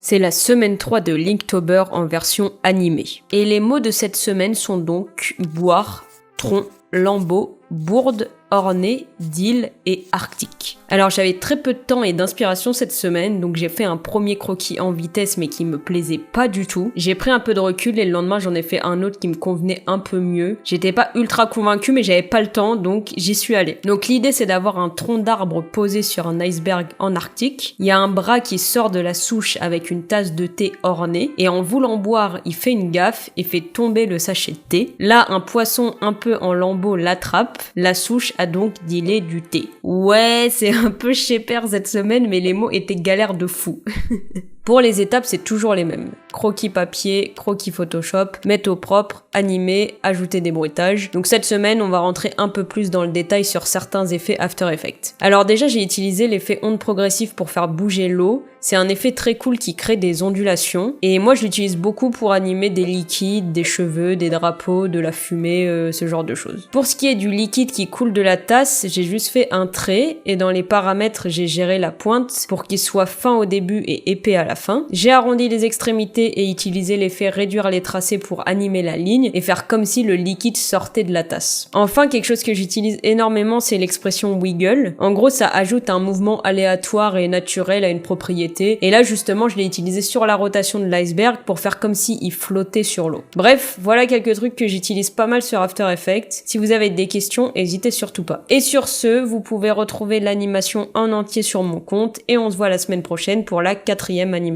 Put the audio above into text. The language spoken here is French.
C'est la semaine 3 de Linktober en version animée. Et les mots de cette semaine sont donc boire, tronc, lambeau, bourde, orné, deal et arctique. Alors j'avais très peu de temps et d'inspiration cette semaine, donc j'ai fait un premier croquis en vitesse mais qui me plaisait pas du tout. J'ai pris un peu de recul et le lendemain j'en ai fait un autre qui me convenait un peu mieux. J'étais pas ultra convaincue mais j'avais pas le temps donc j'y suis allée. Donc l'idée c'est d'avoir un tronc d'arbre posé sur un iceberg en Arctique. Il y a un bras qui sort de la souche avec une tasse de thé ornée et en voulant boire il fait une gaffe et fait tomber le sachet de thé. Là un poisson un peu en lambeaux l'attrape. La souche a donc dealé du thé. Ouais, c'est un peu shaper cette semaine, mais les mots étaient galères de fou. Pour les étapes, c'est toujours les mêmes. Croquis papier, croquis Photoshop, mettre au propre, animer, ajouter des bruitages. Donc cette semaine, on va rentrer un peu plus dans le détail sur certains effets After Effects. Alors déjà, j'ai utilisé l'effet onde progressive pour faire bouger l'eau. C'est un effet très cool qui crée des ondulations. Et moi, je l'utilise beaucoup pour animer des liquides, des cheveux, des drapeaux, de la fumée, ce genre de choses. Pour ce qui est du liquide qui coule de la tasse, j'ai juste fait un trait et dans les paramètres, j'ai géré la pointe pour qu'il soit fin au début et épais à la fin. J'ai arrondi les extrémités et utilisé l'effet réduire les tracés pour animer la ligne et faire comme si le liquide sortait de la tasse. Enfin, quelque chose que j'utilise énormément, c'est l'expression wiggle. En gros, ça ajoute un mouvement aléatoire et naturel à une propriété. Et là, justement, je l'ai utilisé sur la rotation de l'iceberg pour faire comme s'il flottait sur l'eau. Bref, voilà quelques trucs que j'utilise pas mal sur After Effects. Si vous avez des questions, n'hésitez surtout pas. Et sur ce, vous pouvez retrouver l'animation en entier sur mon compte et on se voit la semaine prochaine pour la 4e animation.